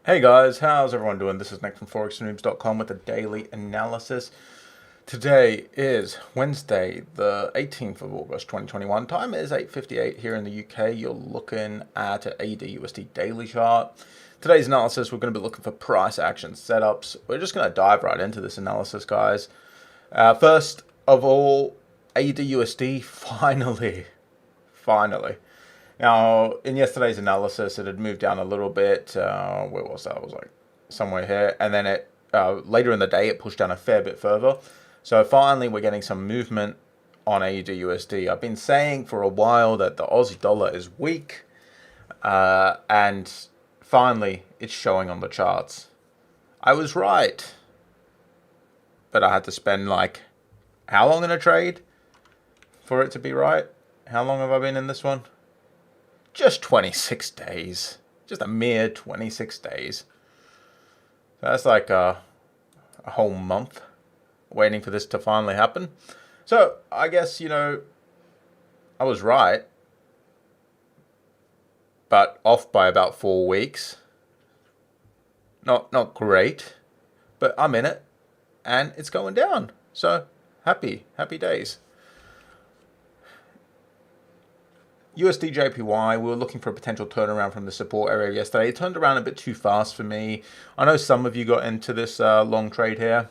Hey guys, how's everyone doing? This is Nick from ForexNoobs.com with a daily analysis. Today is Wednesday, the 18th of August 2021. Time is 8:58 here in the UK. You're looking at an AUDUSD daily chart. Today's analysis, we're going to be looking for price action setups. We're just going to dive right into this analysis, guys. First of all, AUDUSD, finally. Now, in yesterday's analysis, it had moved down a little bit. Where was that? It was like somewhere here. And then it later in the day, it pushed down a fair bit further. So finally, we're getting some movement on AUDUSD. I've been saying for a while that the Aussie dollar is weak. And finally, it's showing on the charts. I was right. But I had to spend like, how long in a trade for it to be right? How long have I been in this one? Just 26 days. Just a mere 26 days. So that's like a whole month waiting for this to finally happen. So I guess, I was right. But off by about 4 weeks. Not great. But I'm in it. And it's going down. So happy days. USDJPY, we were looking for a potential turnaround from the support area yesterday. It turned around a bit too fast for me. I know some of you got into this long trade here.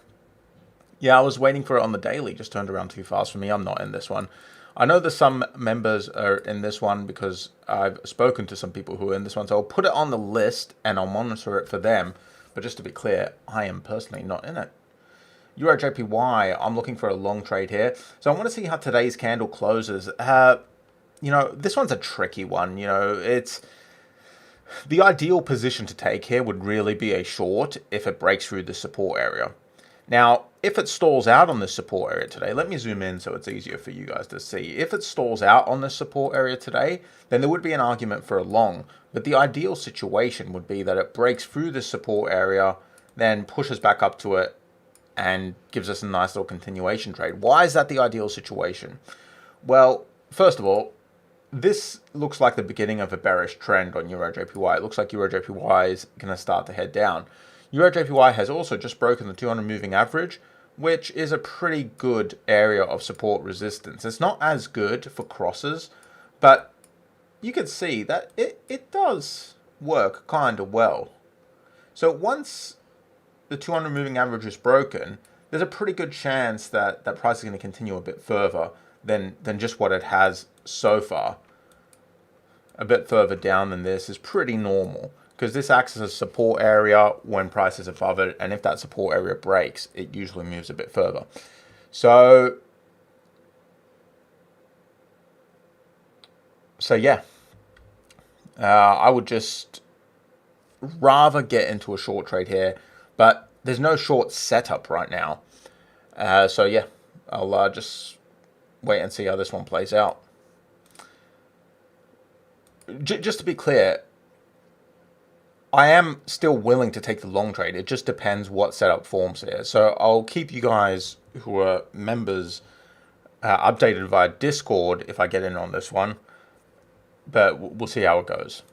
Yeah, I was waiting for it on the daily. Just turned around too fast for me. I'm not in this one. I know that some members are in this one because I've spoken to some people who are in this one. So I'll put it on the list and I'll monitor it for them. But just to be clear, I am personally not in it. EURJPY, I'm looking for a long trade here. So I want to see how today's candle closes. This one's a tricky one. It's the ideal position to take here would really be a short if it breaks through the support area. Now, if it stalls out on the support area today, let me zoom in so it's easier for you guys to see. If it stalls out on the support area today, then there would be an argument for a long. But the ideal situation would be that it breaks through the support area, then pushes back up to it and gives us a nice little continuation trade. Why is that the ideal situation? Well, first of all, this looks like the beginning of a bearish trend on EURJPY. It looks like EURJPY is going to start to head down. EURJPY has also just broken the 200 moving average, which is a pretty good area of support resistance. It's not as good for crosses, but you can see that it does work kind of well. So once the 200 moving average is broken, there's a pretty good chance that that price is going to continue a bit further than just what it has so far. A bit further down than this is pretty normal because this acts as a support area when price is above it, and if that support area breaks, it usually moves a bit further. So yeah, I would just rather get into a short trade here, but there's no short setup right now. So yeah, I'll just wait and see how this one plays out. Just to be clear, I am still willing to take the long trade. It just depends what setup forms here. So I'll keep you guys who are members updated via Discord if I get in on this one. But we'll see how it goes.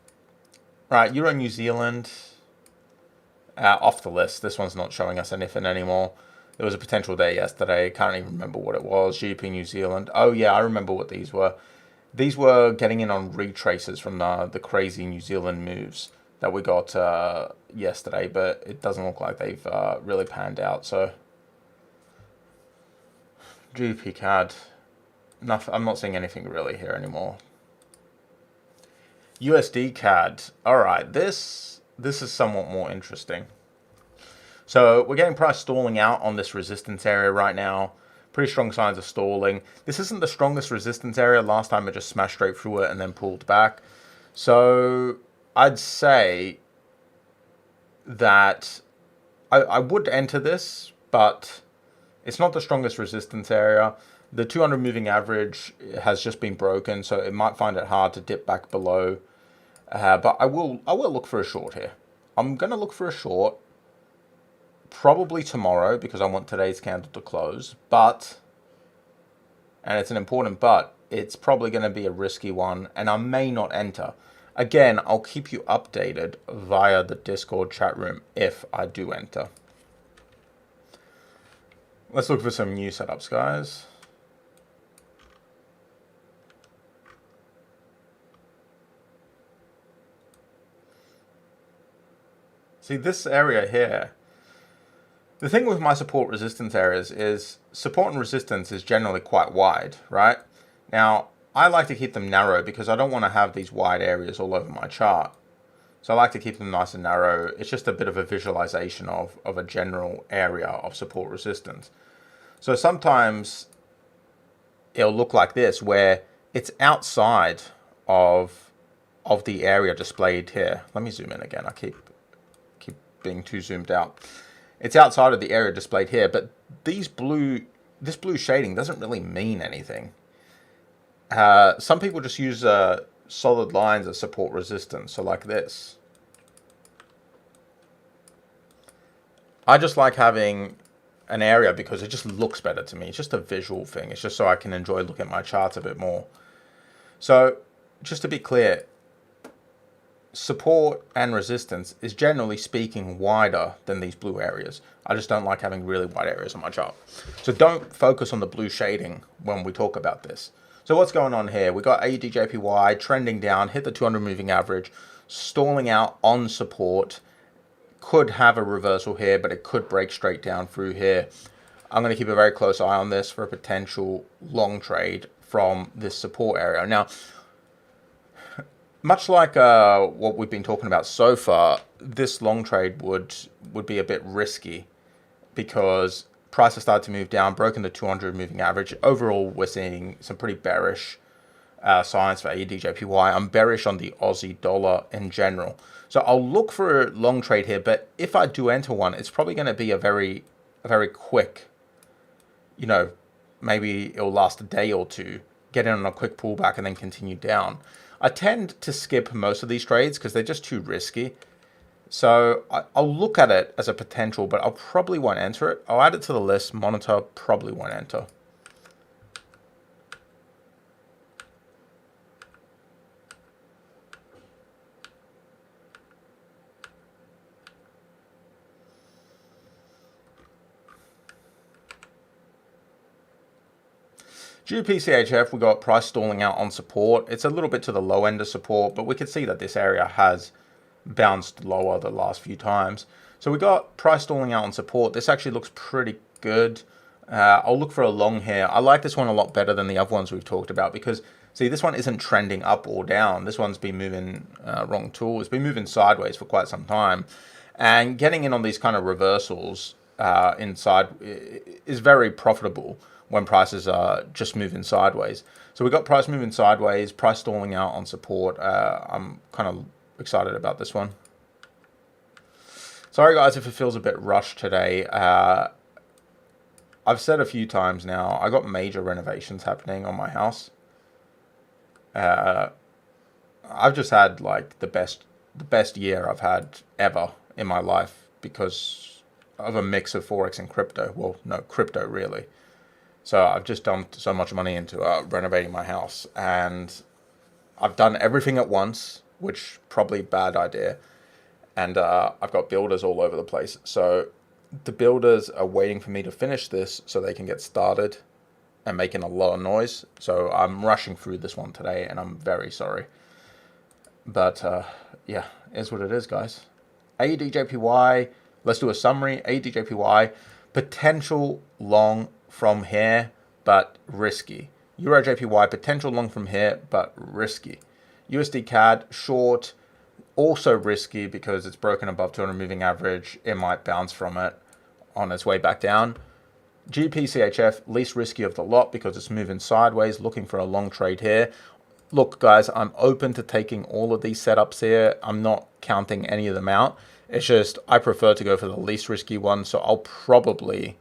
Right, Euro New Zealand, off the list. This one's not showing us anything anymore. There was a potential there yesterday. Can't even remember what it was. GBP New Zealand. Oh yeah, I remember what these were. These were getting in on retraces from the crazy New Zealand moves that we got yesterday, but it doesn't look like they've really panned out. So GBPCHF, I'm not seeing anything really here anymore. USDCAD. All right, this is somewhat more interesting. So we're getting price stalling out on this resistance area right now. Pretty strong signs of stalling. This isn't the strongest resistance area. Last time it just smashed straight through it and then pulled back. So I'd say that I would enter this, but it's not the strongest resistance area. The 200 moving average has just been broken, so it might find it hard to dip back below. But I will look for a short here. I'm going to look for a short. Probably tomorrow because I want today's candle to close, but, and it's an important but, it's probably going to be a risky one and I may not enter. Again, I'll keep you updated via the Discord chat room if I do enter. Let's look for some new setups, guys. See, this area here, the thing with my support resistance areas is support and resistance is generally quite wide, right? Now, I like to keep them narrow because I don't want to have these wide areas all over my chart. So I like to keep them nice and narrow. It's just a bit of a visualization of a general area of support resistance. So sometimes it'll look like this, where it's outside of the area displayed here. Let me zoom in again. I keep being too zoomed out. It's outside of the area displayed here, but this blue shading doesn't really mean anything. Some people just use solid lines as support resistance, so like this. I just like having an area because it just looks better to me. It's just a visual thing. It's just so I can enjoy looking at my charts a bit more. So just to be clear, support and resistance is generally speaking wider than these blue areas. I just don't like having really wide areas on my chart. So don't focus on the blue shading when we talk about this. So what's going on here? We got AUDJPY trending down, hit the 200 moving average, stalling out on support. Could have a reversal here, but it could break straight down through here. I'm going to keep a very close eye on this for a potential long trade from this support area. Now, much like what we've been talking about so far, this long trade would be a bit risky because prices started to move down, broken the 200 moving average. Overall, we're seeing some pretty bearish signs for AUDJPY. I'm bearish on the Aussie dollar in general. So I'll look for a long trade here, but if I do enter one, it's probably going to be a very quick, you know, maybe it'll last a day or two, get in on a quick pullback and then continue down. I tend to skip most of these trades because they're just too risky. So I'll look at it as a potential, but I probably won't enter it. I'll add it to the list, monitor, probably won't enter. GBPCHF, we got price stalling out on support. It's a little bit to the low end of support, but we can see that this area has bounced lower the last few times. So we got price stalling out on support. This actually looks pretty good. I'll look for a long here. I like this one a lot better than the other ones we've talked about because, see, this one isn't trending up or down. This one's been moving, wrong tool. It's been moving sideways for quite some time. And getting in on these kind of reversals inside is very profitable when prices are just moving sideways. So we got price moving sideways, price stalling out on support. I'm kind of excited about this one. Sorry guys if it feels a bit rushed today. I've said a few times now, I got major renovations happening on my house. I've just had like the best year I've had ever in my life because of a mix of Forex and crypto. Well, no, crypto really. So I've just dumped so much money into renovating my house, and I've done everything at once, which probably a bad idea. And I've got builders all over the place. So the builders are waiting for me to finish this so they can get started and making a lot of noise. So I'm rushing through this one today, and I'm very sorry. But yeah, is what it is, guys. AUDJPY, let's do a summary. AUDJPY, potential long from here, but risky. EURJPY, potential long from here, but risky. USDCAD, short, also risky because it's broken above 200 moving average. It might bounce from it on its way back down. GBPCHF, least risky of the lot because it's moving sideways, looking for a long trade here. Look, guys, I'm open to taking all of these setups here. I'm not counting any of them out. It's just I prefer to go for the least risky one, so I'll probably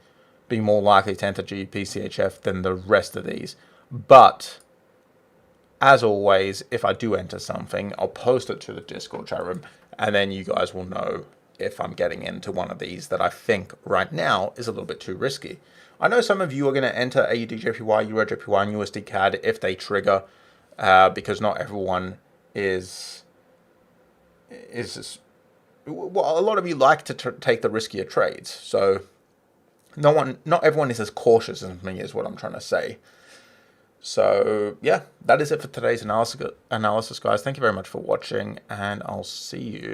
be more likely to enter GBPCHF than the rest of these. But as always, if I do enter something, I'll post it to the Discord chat room, and then you guys will know if I'm getting into one of these that I think right now is a little bit too risky. I know some of you are going to enter AUDJPY, EURJPY, and USDCAD if they trigger, because not everyone is is well, a lot of you like to take the riskier trades. So not everyone is as cautious as me, is what I'm trying to say. So yeah, that is it for today's analysis, guys. Thank you very much for watching, and I'll see you